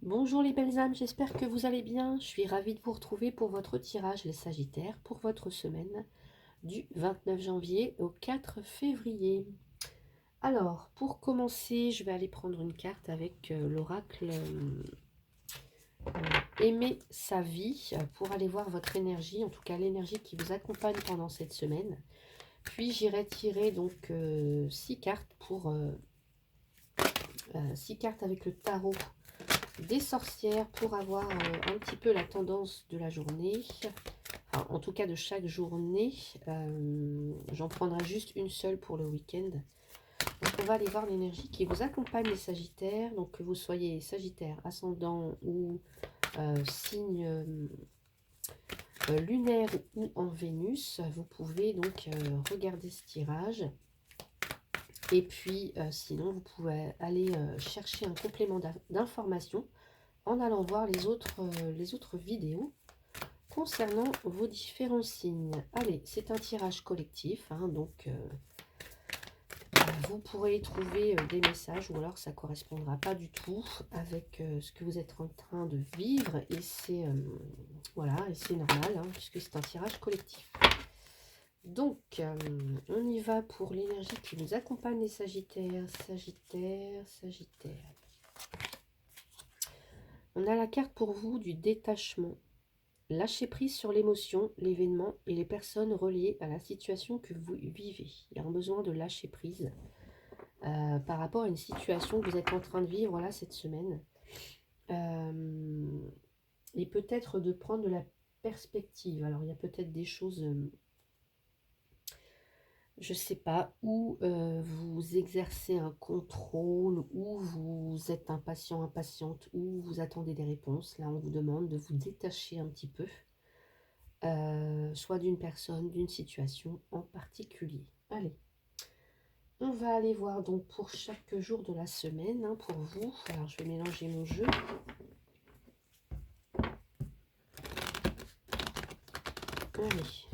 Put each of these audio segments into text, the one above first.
Bonjour les belles âmes, j'espère que vous allez bien. Je suis ravie de vous retrouver pour votre tirage les Sagittaires pour votre semaine du 29 janvier au 4 février. Alors, pour commencer, je vais aller prendre une carte avec l'oracle Aimer sa vie pour aller voir votre énergie, en tout cas l'énergie qui vous accompagne pendant cette semaine. Puis j'irai tirer donc 6 cartes pour 6 cartes avec le tarot des sorcières pour avoir un petit peu la tendance de la journée, enfin, en tout cas de chaque journée. J'en prendrai juste une seule pour le week-end. Donc on va aller voir l'énergie qui vous accompagne les Sagittaires, donc que vous soyez Sagittaire, ascendant ou signe lunaire ou en Vénus. Vous pouvez donc regarder ce tirage. Et puis sinon vous pouvez aller chercher un complément d'information en allant voir les autres vidéos concernant vos différents signes. Allez, c'est un tirage collectif, hein, donc vous pourrez y trouver des messages ou alors ça ne correspondra pas du tout avec ce que vous êtes en train de vivre et c'est voilà, et c'est normal hein, puisque c'est un tirage collectif. Donc, on y va pour l'énergie qui vous accompagne les Sagittaires, Sagittaires, Sagittaires. On a la carte pour vous du détachement. Lâchez prise sur l'émotion, l'événement et les personnes reliées à la situation que vous vivez. Il y a un besoin de lâcher prise par rapport à une situation que vous êtes en train de vivre là cette semaine. Et peut-être de prendre de la perspective. Alors il y a peut-être des choses, je ne sais pas, où vous exercez un contrôle, où vous êtes impatient, impatiente, où vous attendez des réponses. Là on vous demande de vous détacher un petit peu. Soit d'une personne, d'une situation en particulier. Allez, on va aller voir donc pour chaque jour de la semaine, hein, pour vous. Alors, je vais mélanger mon jeu. Allez.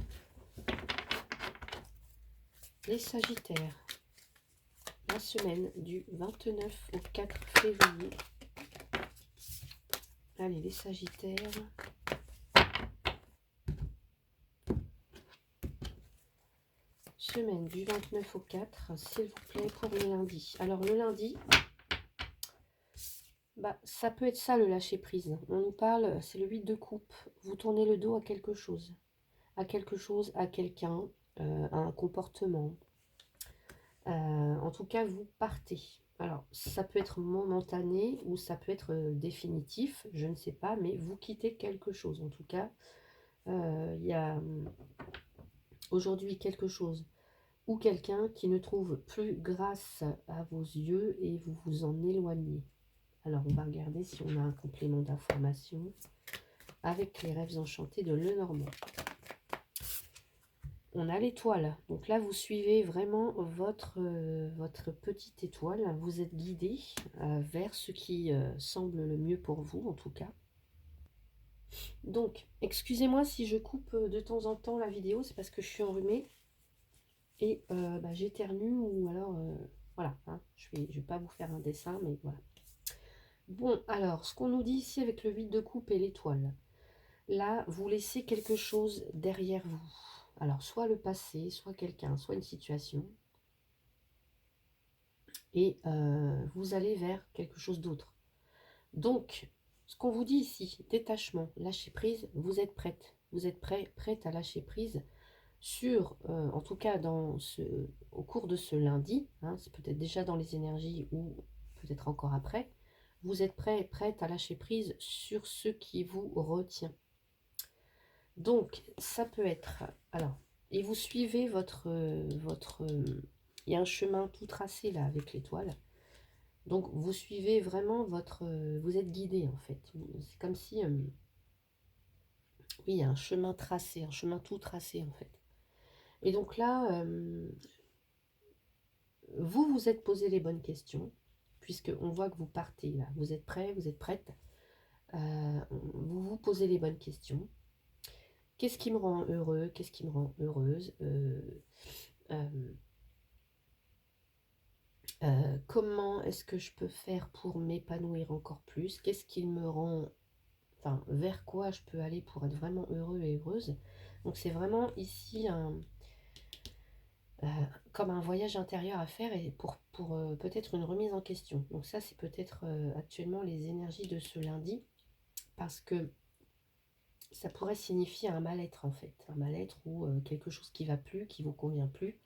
Les Sagittaires, la semaine du 29 au 4 février. Allez, les Sagittaires. Semaine du 29 au 4, s'il vous plaît, pour le lundi. Alors, le lundi, bah, ça peut être ça le lâcher prise. On nous parle, c'est le 8 de coupe. Vous tournez le dos à quelque chose, à quelqu'un, à un comportement. En tout cas, vous partez. Alors, ça peut être momentané ou ça peut être définitif, je ne sais pas, mais vous quittez quelque chose. En tout cas, il y a aujourd'hui quelque chose ou quelqu'un qui ne trouve plus grâce à vos yeux et vous vous en éloignez. Alors, on va regarder si on a un complément d'information avec les rêves enchantés de Lenormand. On a l'étoile. Donc là, vous suivez vraiment votre petite étoile. Vous êtes guidé vers ce qui semble le mieux pour vous, en tout cas. Donc, excusez-moi si je coupe de temps en temps la vidéo, c'est parce que je suis enrhumée et j'éternue ou alors, voilà. Hein, je vais pas vous faire un dessin, mais voilà. Bon, alors, ce qu'on nous dit ici avec le 8 de coupe et l'étoile. Là, vous laissez quelque chose derrière vous. Alors, soit le passé, soit quelqu'un, soit une situation. Et vous allez vers quelque chose d'autre. Donc, ce qu'on vous dit ici, détachement, lâcher prise, vous êtes prête. Vous êtes prête à lâcher prise sur, en tout cas au cours de ce lundi, hein, c'est peut-être déjà dans les énergies ou peut-être encore après, vous êtes prête à lâcher prise sur ce qui vous retient. Donc, ça peut être, alors, et vous suivez il y a un chemin tout tracé là avec l'étoile. Donc, vous suivez vraiment vous êtes guidé en fait. C'est comme si, oui, il y a un chemin tracé, un chemin tout tracé en fait. Et donc là, vous vous êtes posé les bonnes questions, puisqu'on voit que vous partez là. Vous êtes prêt, vous êtes prête. Vous vous posez les bonnes questions. Qu'est-ce qui me rend heureux? Qu'est-ce qui me rend heureuse? Comment est-ce que je peux faire pour m'épanouir encore plus? Qu'est-ce qui me rend... Enfin, vers quoi je peux aller pour être vraiment heureux et heureuse? Donc c'est vraiment ici euh, comme un voyage intérieur à faire et pour peut-être une remise en question. Donc ça, c'est peut-être actuellement les énergies de ce lundi, parce que ça pourrait signifier un mal-être en fait. Un mal-être ou quelque chose qui va plus, qui vous convient plus.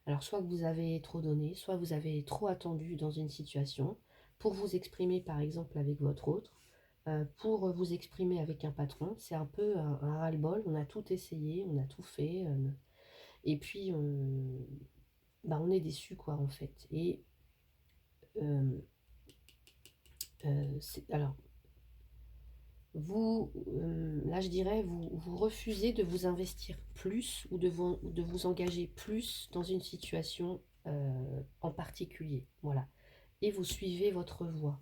Alors soit vous avez trop donné, soit vous avez trop attendu dans une situation pour vous exprimer par exemple avec votre autre, pour vous exprimer avec un patron. C'est un peu un ras-le-bol, on a tout essayé, on a tout fait, et puis on est déçu quoi en fait. Et euh, alors vous, là je dirais, vous refusez de vous investir plus ou de vous engager plus dans une situation en particulier. Voilà. Et vous suivez votre voie.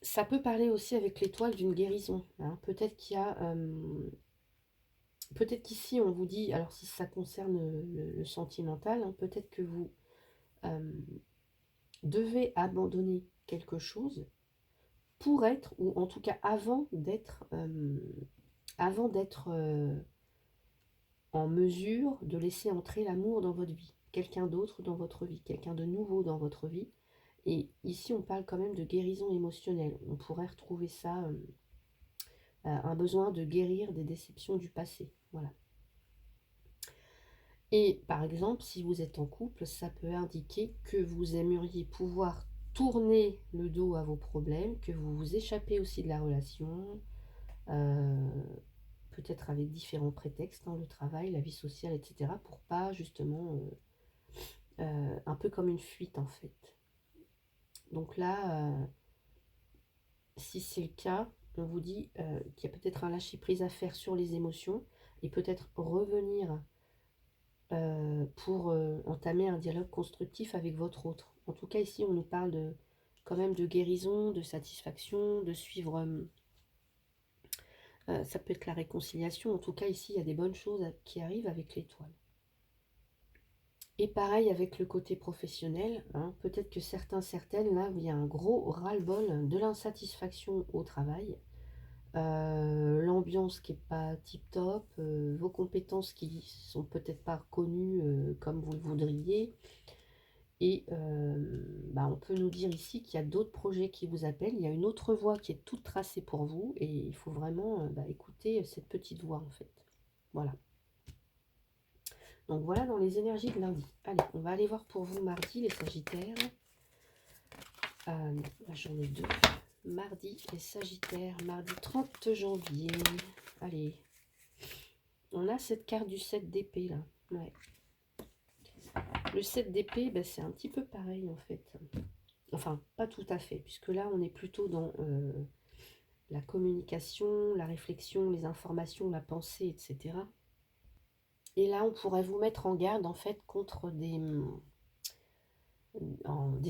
Ça peut parler aussi avec l'étoile d'une guérison, hein. Peut-être qu'il y a, peut-être qu'ici on vous dit, alors si ça concerne le sentimental, hein, peut-être que vous euh, devez abandonner quelque chose pour être, ou en tout cas avant d'être en mesure de laisser entrer l'amour dans votre vie, quelqu'un d'autre dans votre vie, quelqu'un de nouveau dans votre vie. Et ici, on parle quand même de guérison émotionnelle. On pourrait retrouver ça, un besoin de guérir des déceptions du passé. Voilà. Et par exemple, si vous êtes en couple, ça peut indiquer que vous aimeriez pouvoir tourner le dos à vos problèmes, que vous vous échappez aussi de la relation, euh, peut-être avec différents prétextes, dans le travail, la vie sociale, etc., pour pas justement, un peu comme une fuite en fait. Donc là, si c'est le cas, on vous dit qu'il y a peut-être un lâcher-prise à faire sur les émotions et peut-être revenir pour entamer un dialogue constructif avec votre autre. En tout cas, ici, on nous parle quand même de guérison, de satisfaction, de suivre. Ça peut être la réconciliation. En tout cas, ici, il y a des bonnes choses qui arrivent avec l'étoile. Et pareil avec le côté professionnel, hein, peut-être que certaines, là, il y a un gros ras-le-bol de l'insatisfaction au travail, l'ambiance qui n'est pas tip-top, vos compétences qui sont peut-être pas reconnues comme vous le voudriez. Et on peut nous dire ici qu'il y a d'autres projets qui vous appellent, il y a une autre voie qui est toute tracée pour vous, et il faut vraiment écouter cette petite voix en fait. Voilà. Donc voilà dans les énergies de lundi. Allez, on va aller voir pour vous mardi, les Sagittaires. La journée 2. Mardi, les Sagittaires. Mardi 30 janvier. Allez. On a cette carte du 7 d'épée là. Ouais. Le 7 d'épée, c'est un petit peu pareil en fait. Enfin, pas tout à fait, puisque là on est plutôt dans la communication, la réflexion, les informations, la pensée, etc. Et là on pourrait vous mettre en garde en fait contre des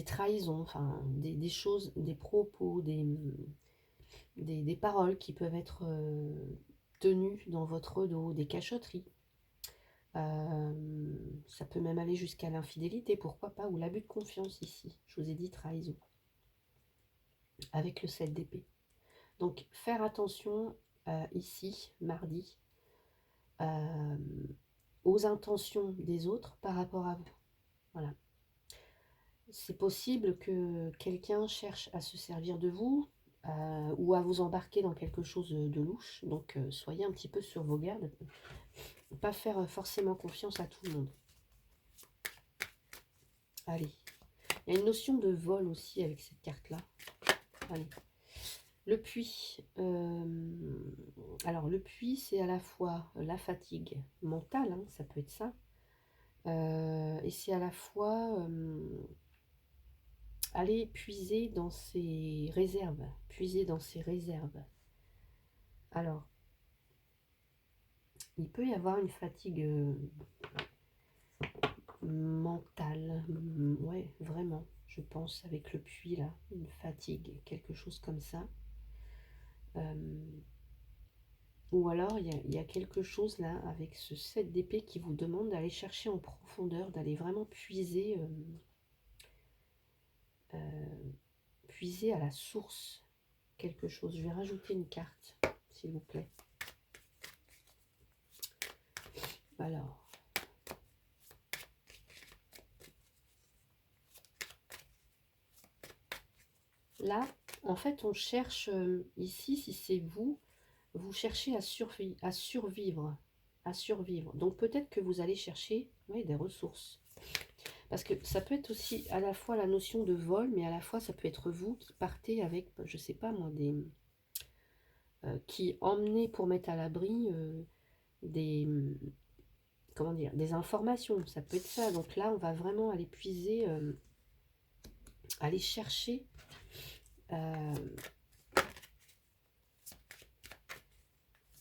trahisons, enfin des choses, des propos, des paroles qui peuvent être tenues dans votre dos, des cachotteries. Ça peut même aller jusqu'à l'infidélité, pourquoi pas, ou l'abus de confiance ici. Je vous ai dit trahison, avec le 7 d'épée. Donc faire attention ici, mardi, euh, aux intentions des autres par rapport à vous. Voilà. C'est possible que quelqu'un cherche à se servir de vous ou à vous embarquer dans quelque chose de louche. Donc soyez un petit peu sur vos gardes. Ne pas faire forcément confiance à tout le monde. Allez. Il y a une notion de vol aussi avec cette carte-là. Allez. Le puits. Alors le puits, c'est à la fois la fatigue mentale, hein, ça peut être ça. Et c'est à la fois aller puiser dans ses réserves. Puiser dans ses réserves. Alors, il peut y avoir une fatigue mentale. Ouais, vraiment, je pense, avec le puits là. Une fatigue, quelque chose comme ça. Ou alors, il y a quelque chose là, avec ce 7 d'épée qui vous demande d'aller chercher en profondeur, d'aller vraiment puiser. puiser à la source quelque chose. Je vais rajouter une carte, s'il vous plaît. Alors. Là, en fait, on cherche ici, si c'est vous, vous cherchez à survivre. Donc peut-être que vous allez chercher des ressources. Parce que ça peut être aussi à la fois la notion de vol, mais à la fois ça peut être vous qui partez avec, je sais pas moi, qui emmenez pour mettre à l'abri des, comment dire, des informations. Ça peut être ça. Donc là, on va vraiment aller puiser, aller chercher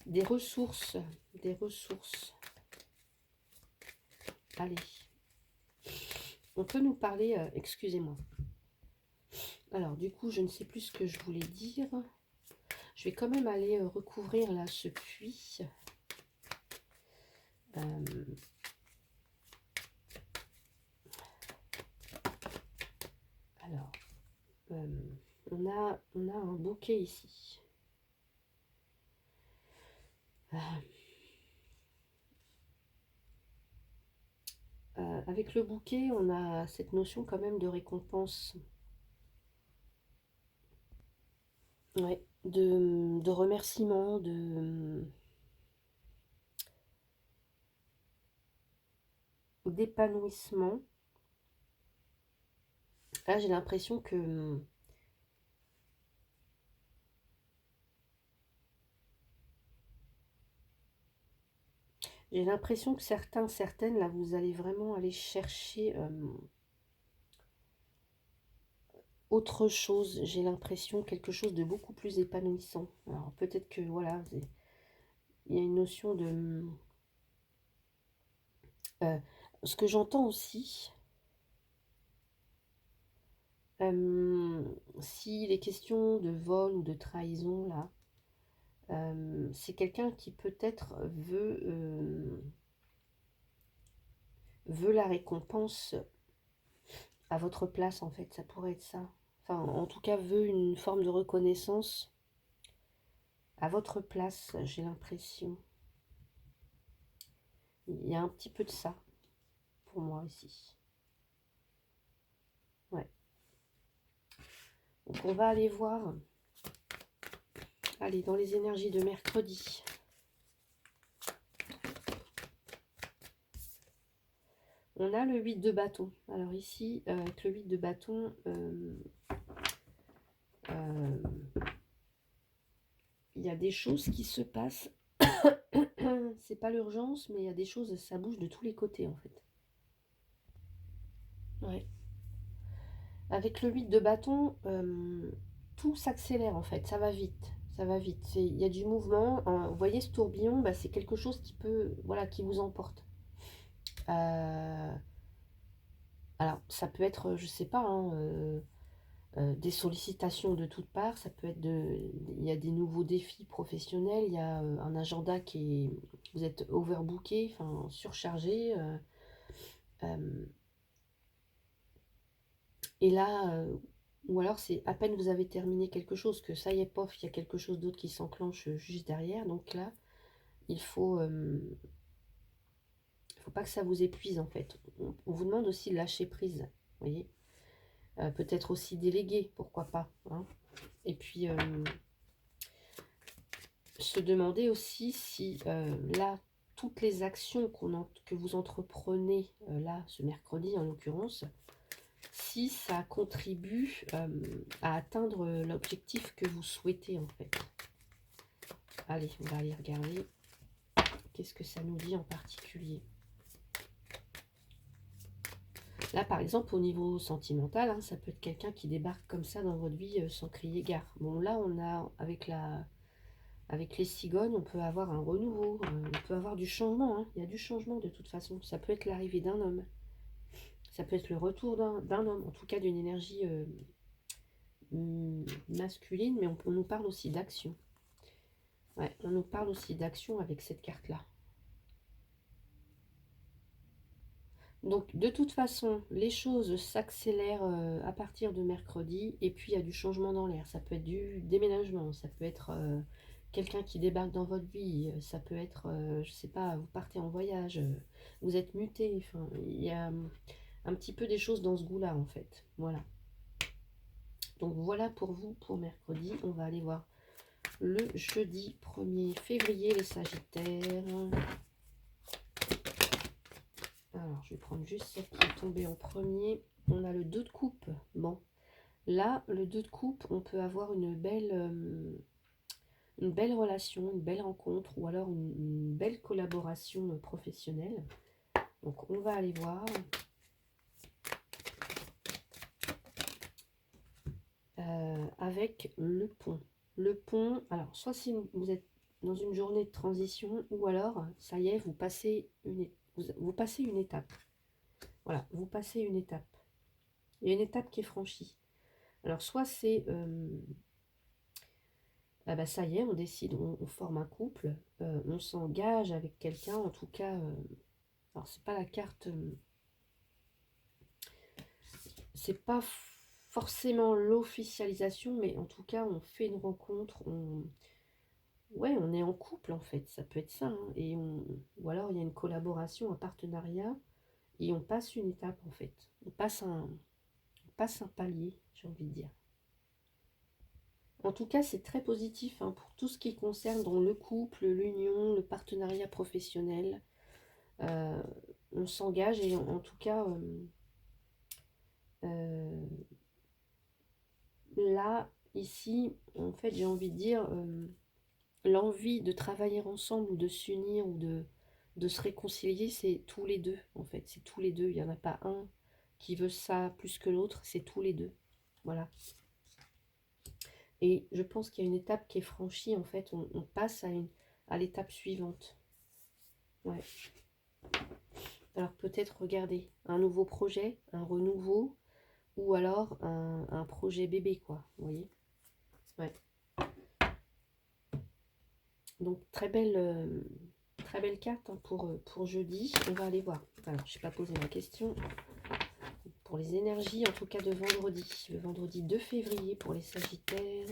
des ressources. Des ressources. Allez. On peut nous parler, excusez-moi. Alors, du coup, je ne sais plus ce que je voulais dire. Je vais quand même aller recouvrir là ce puits. Alors, on a un bouquet ici. Avec le bouquet, on a cette notion quand même de récompense. Ouais, de remerciement, d'épanouissement. Là, j'ai l'impression que certains, certaines, là, vous allez vraiment aller chercher autre chose. J'ai l'impression quelque chose de beaucoup plus épanouissant. Alors, peut-être que, voilà, il y a une notion de... ce que j'entends aussi, s'il est question de vol ou de trahison, là, c'est quelqu'un qui peut-être veut la récompense à votre place, en fait. Ça pourrait être ça. Enfin, en tout cas, veut une forme de reconnaissance à votre place, j'ai l'impression. Il y a un petit peu de ça, pour moi, ici. Ouais. Donc, on va aller voir. Allez, dans les énergies de mercredi. On a le 8 de bâton. Alors ici, avec le 8 de bâton, il y a des choses qui se passent. C'est pas l'urgence, mais il y a des choses, ça bouge de tous les côtés en fait. Ouais. Avec le 8 de bâton, tout s'accélère en fait, ça va vite. Ça va vite. Il y a du mouvement. Vous voyez ce tourbillon, bah, c'est quelque chose qui peut, voilà, qui vous emporte. Alors, ça peut être, je sais pas, hein, des sollicitations de toutes parts. Ça peut être il y a des nouveaux défis professionnels. Il y a un agenda qui est, vous êtes overbooké, enfin surchargé. Et là, ou alors c'est à peine vous avez terminé quelque chose que ça y est, pof, il y a quelque chose d'autre qui s'enclenche juste derrière. Donc là, il faut pas que ça vous épuise en fait. On vous demande aussi de lâcher prise, vous voyez. Peut-être aussi déléguer, pourquoi pas. Hein. Et puis, se demander aussi si là, toutes les actions que vous entreprenez là, ce mercredi en l'occurrence, si ça contribue à atteindre l'objectif que vous souhaitez en fait. Allez, on va aller regarder. Qu'est-ce que ça nous dit en particulier? Là, par exemple, au niveau sentimental, hein, ça peut être quelqu'un qui débarque comme ça dans votre vie sans crier gare. Bon, là, on a, avec les cigognes, on peut avoir un renouveau, on peut avoir du changement. Hein. Il y a du changement de toute façon. Ça peut être l'arrivée d'un homme. Ça peut être le retour d'un homme, en tout cas d'une énergie masculine, mais on nous parle aussi d'action. Ouais, on nous parle aussi d'action avec cette carte-là. Donc, de toute façon, les choses s'accélèrent à partir de mercredi. Et puis, il y a du changement dans l'air. Ça peut être du déménagement. Ça peut être quelqu'un qui débarque dans votre vie. Ça peut être, je sais pas, vous partez en voyage. Vous êtes muté. Enfin, il y a un petit peu des choses dans ce goût-là, en fait. Voilà. Donc, voilà pour vous, pour mercredi. On va aller voir le jeudi 1er février, les Sagittaires. Alors, je vais prendre juste celle qui est tombée en premier. On a le 2 de coupe. Bon, là, le 2 de coupe, on peut avoir une belle relation, une belle rencontre ou alors une belle collaboration professionnelle. Donc, on va aller voir. Avec le pont. Le pont, alors, soit si vous êtes dans une journée de transition ou alors, ça y est, vous passez vous passez une étape. Voilà, vous passez une étape. Il y a une étape qui est franchie. Alors, soit c'est, ah bah ça y est, on décide, on forme un couple, on s'engage avec quelqu'un, en tout cas, alors c'est pas la carte, c'est pas forcément l'officialisation, mais en tout cas, on fait une rencontre, ouais, on est en couple en fait, ça peut être ça, hein, ou alors il y a une collaboration, un partenariat, et on passe une étape en fait, on passe un palier, j'ai envie de dire. En tout cas, c'est très positif hein, pour tout ce qui concerne dans le couple, l'union, le partenariat professionnel. Euh, on s'engage et en tout cas, euh, là, ici, en fait, j'ai envie de dire, l'envie de travailler ensemble ou de s'unir ou de se réconcilier, c'est tous les deux, en fait. C'est tous les deux. Il n'y en a pas un qui veut ça plus que l'autre, c'est tous les deux. Voilà. Et je pense qu'il y a une étape qui est franchie, en fait, on passe à l'étape suivante. Ouais. Alors peut-être regarder un nouveau projet, un renouveau, ou alors un projet bébé, quoi. Vous voyez? Ouais. Donc très belle carte hein, pour jeudi. On va aller voir. Alors, je n'ai pas posé ma question. Pour les énergies, en tout cas de vendredi. Le vendredi 2 février pour les Sagittaires.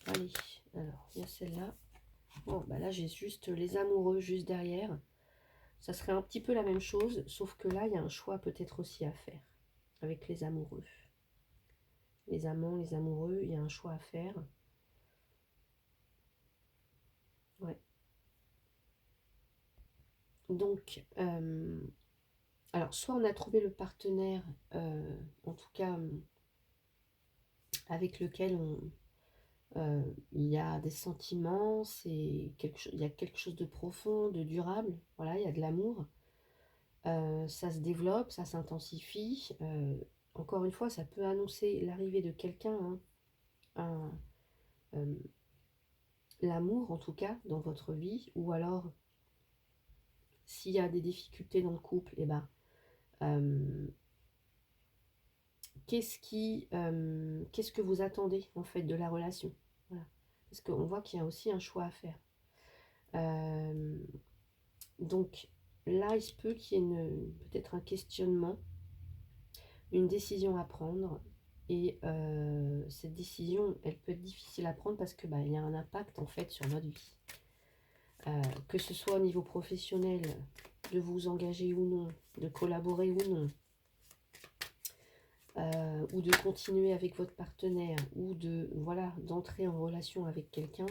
Allez, alors, il y a celle-là. Bon, bah là, j'ai juste les amoureux juste derrière. Ça serait un petit peu la même chose, sauf que là, il y a un choix peut-être aussi à faire avec les amoureux. Les amants, les amoureux, il y a un choix à faire. Ouais. Donc, alors, soit on a trouvé le partenaire, en tout cas, avec lequel il y a des sentiments, il y a quelque chose de profond, de durable, voilà, il y a de l'amour. Ça se développe, ça s'intensifie. Encore une fois, ça peut annoncer l'arrivée de quelqu'un, hein, l'amour en tout cas dans votre vie, ou alors s'il y a des difficultés dans le couple, et ben qu'est-ce que vous attendez en fait de la relation, voilà. Parce qu'on voit qu'il y a aussi un choix à faire. Donc là, il se peut qu'il y ait peut-être un questionnement, une décision à prendre. Et cette décision, elle peut être difficile à prendre parce que il y a un impact en fait sur notre vie. Que ce soit au niveau professionnel, de vous engager ou non, de collaborer ou non, ou de continuer avec votre partenaire, ou d'entrer en relation avec quelqu'un,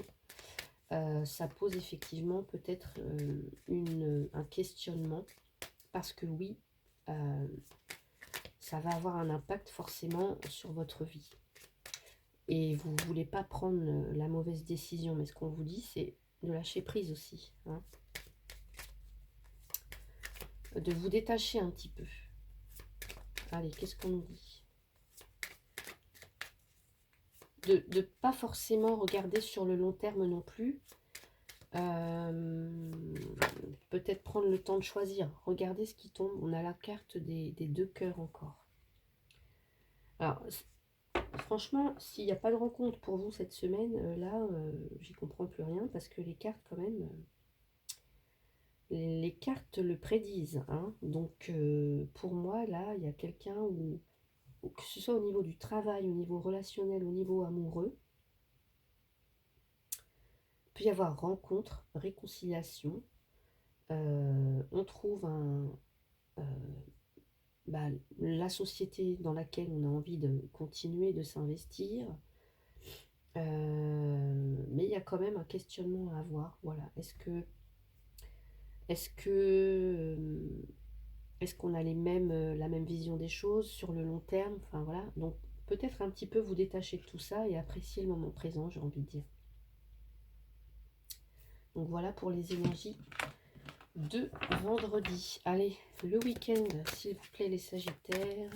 ça pose effectivement peut-être un questionnement, parce que oui, ça va avoir un impact forcément sur votre vie. Et vous ne voulez pas prendre la mauvaise décision, mais ce qu'on vous dit, c'est de lâcher prise aussi, hein. De vous détacher un petit peu. Allez, qu'est-ce qu'on nous dit? De ne pas forcément regarder sur le long terme non plus. Peut-être prendre le temps de choisir. Regardez ce qui tombe. On a la carte des 2 cœurs encore. Alors, franchement, s'il n'y a pas de rencontre pour vous cette semaine, là, j'y comprends plus rien parce que les cartes, quand même, Les cartes le prédisent, hein. Donc, pour moi, là, il y a quelqu'un où, que ce soit au niveau du travail, au niveau relationnel, au niveau amoureux, il peut y avoir rencontre, réconciliation. On trouve euh, bah, la société dans laquelle on a envie de continuer de s'investir. Mais il y a quand même un questionnement à avoir. Voilà. Est-ce que, est-ce qu'on a la même vision des choses sur le long terme? Enfin voilà. Donc peut-être un petit peu vous détacher de tout ça et apprécier le moment présent, j'ai envie de dire. Donc voilà pour les énergies de vendredi. Allez, le week-end, s'il vous plaît, les Sagittaires.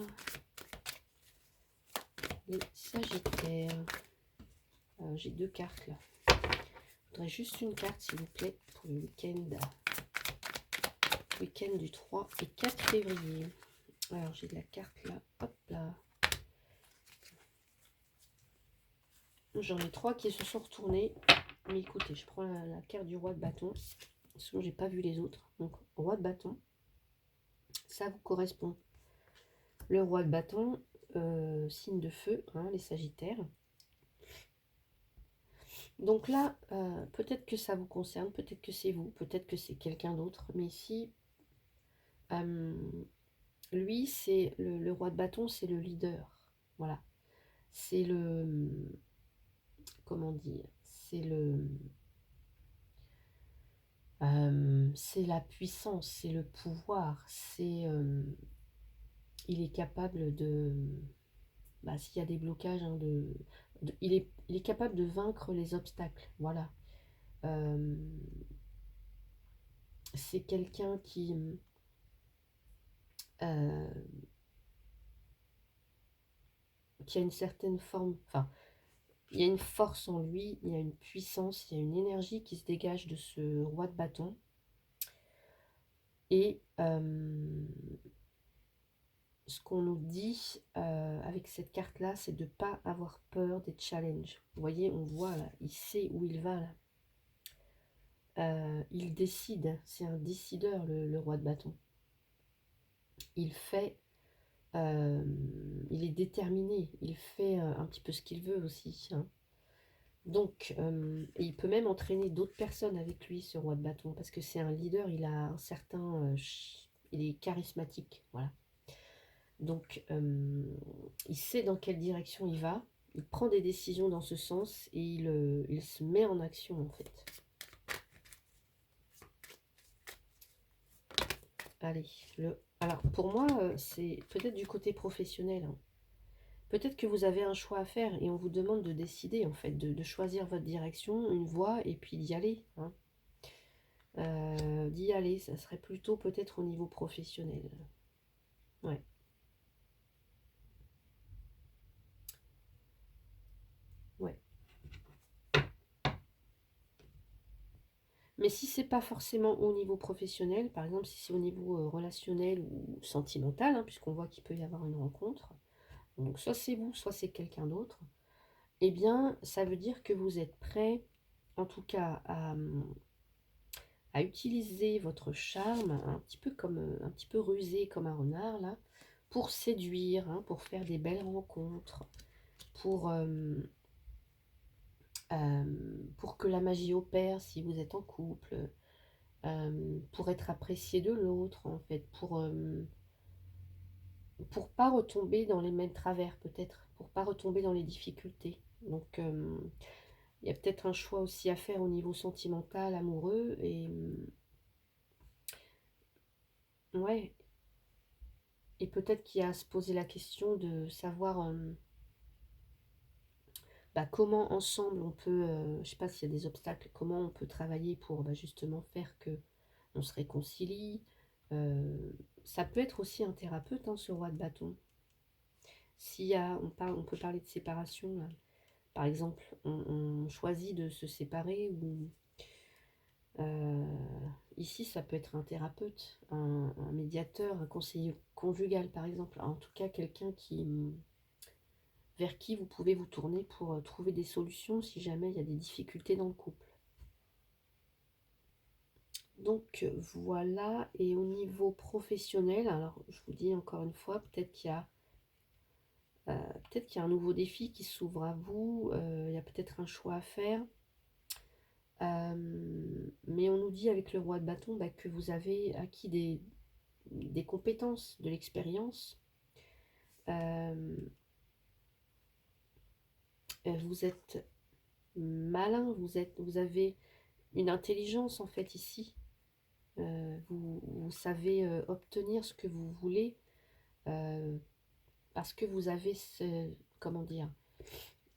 Les Sagittaires. J'ai 2 cartes là. Je voudrais juste une carte, s'il vous plaît, pour le week-end. Week-end du 3 et 4 février. Alors, j'ai de la carte là. Hop là. J'en ai 3 qui se sont retournés. Mais écoutez, je prends la carte du roi de bâton. Sinon, j'ai pas vu les autres. Donc, roi de bâton. Ça vous correspond. Le roi de bâton, signe de feu, hein, les Sagittaires. Donc là, peut-être que ça vous concerne, peut-être que c'est vous, peut-être que c'est quelqu'un d'autre. Mais ici, lui, c'est le roi de bâton, c'est le leader. Voilà. C'est le... Comment dire? C'est la puissance, c'est le pouvoir. Il est capable de... Bah, s'il y a des blocages, hein, il est capable de vaincre les obstacles. Voilà. Euh, c'est quelqu'un euh, qui a une certaine forme... Enfin, il y a une force en lui, il y a une puissance, il y a une énergie qui se dégage de ce roi de bâton. Et ce qu'on nous dit avec cette carte-là, c'est de ne pas avoir peur des challenges. Vous voyez, on voit là, il sait où il va là. Il décide, c'est un décideur le roi de bâton. Il fait, il est déterminé, il fait un petit peu ce qu'il veut aussi, hein. Donc, il peut même entraîner d'autres personnes avec lui, ce roi de bâton, parce que c'est un leader, il a un certain... il est charismatique, voilà. Donc, il sait dans quelle direction il va, il prend des décisions dans ce sens et il se met en action, en fait. Allez, alors, pour moi, c'est peut-être du côté professionnel, hein. Peut-être que vous avez un choix à faire et on vous demande de décider, en fait, de choisir votre direction, une voie, et puis d'y aller, hein. D'y aller, ça serait plutôt peut-être au niveau professionnel. Ouais. Ouais. Mais si c'est pas forcément au niveau professionnel, par exemple si c'est au niveau relationnel ou sentimental, hein, puisqu'on voit qu'il peut y avoir une rencontre, donc soit c'est vous, soit c'est quelqu'un d'autre, eh bien ça veut dire que vous êtes prêt, en tout cas, à utiliser votre charme, un petit peu comme un petit peu rusé comme un renard là, pour séduire, hein, pour faire des belles rencontres, pour pour que la magie opère si vous êtes en couple, pour être apprécié de l'autre, en fait, pour pas retomber dans les mêmes travers, peut-être, pour pas retomber dans les difficultés. Donc, il y a peut-être un choix aussi à faire au niveau sentimental, amoureux, ouais, et peut-être qu'il y a à se poser la question de savoir bah, comment ensemble on peut, je sais pas s'il y a des obstacles, comment on peut travailler pour bah, justement faire que on se réconcilie. Euh, Ça peut être aussi un thérapeute, hein, ce roi de bâton. S'il y a, on peut parler de séparation, là. Par exemple, on choisit de se séparer ou euh, ici ça peut être un thérapeute, un médiateur, un conseiller conjugal par exemple. En tout cas, quelqu'un vers qui vous pouvez vous tourner pour trouver des solutions si jamais il y a des difficultés dans le couple. Donc voilà, et au niveau professionnel, alors je vous dis encore une fois, peut-être qu'il y a un nouveau défi qui s'ouvre à vous, il y a peut-être un choix à faire. Mais on nous dit avec le roi de bâton bah, que vous avez acquis des compétences, de l'expérience. Vous êtes malin, vous avez une intelligence en fait ici. Vous savez obtenir ce que vous voulez parce que vous avez comment dire,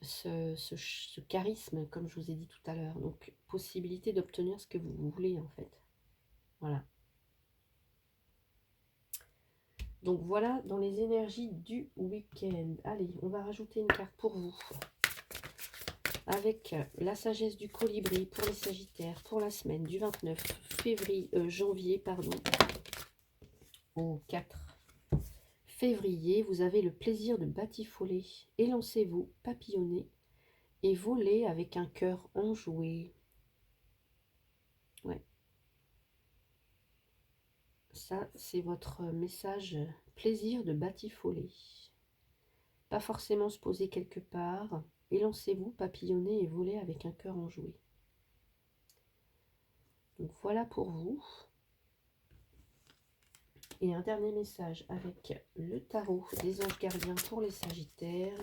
ce charisme, comme je vous ai dit tout à l'heure. Donc, possibilité d'obtenir ce que vous voulez en fait. Voilà. Donc voilà dans les énergies du week-end. Allez, on va rajouter une carte pour vous. Avec la sagesse du colibri pour les sagittaires pour la semaine du 29 janvier au 4 février. Vous avez le plaisir de batifoler. Élancez-vous, papillonnez et volez avec un cœur enjoué. Ouais. Ça, c'est votre message plaisir de batifoler. Pas forcément se poser quelque part. Élancez-vous, papillonnez et volez avec un cœur enjoué. Donc voilà pour vous. Et un dernier message avec le tarot des anges gardiens pour les sagittaires.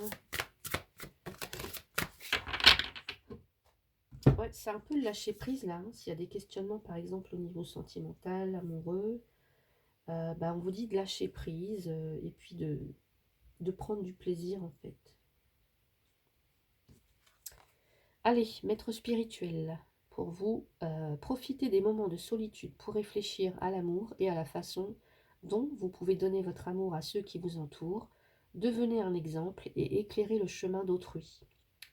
Ouais, c'est un peu le lâcher prise là. Hein. S'il y a des questionnements par exemple au niveau sentimental, amoureux, on vous dit de lâcher prise et puis de prendre du plaisir en fait. Allez, maître spirituel, pour vous, profitez des moments de solitude pour réfléchir à l'amour et à la façon dont vous pouvez donner votre amour à ceux qui vous entourent. Devenez un exemple et éclairez le chemin d'autrui.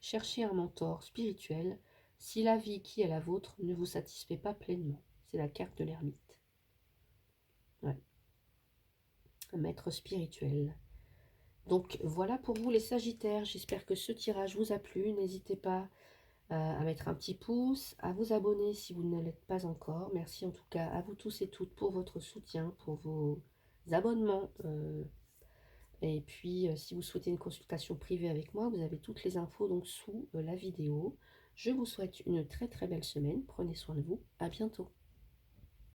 Cherchez un mentor spirituel si la vie qui est la vôtre ne vous satisfait pas pleinement. C'est la carte de l'ermite. Ouais. Un maître spirituel. Donc voilà pour vous les sagittaires. J'espère que ce tirage vous a plu. N'hésitez pas à mettre un petit pouce, à vous abonner si vous ne l'êtes pas encore. Merci en tout cas à vous tous et toutes pour votre soutien, pour vos abonnements. Et puis, si vous souhaitez une consultation privée avec moi, vous avez toutes les infos donc sous la vidéo. Je vous souhaite une très très belle semaine. Prenez soin de vous. À bientôt.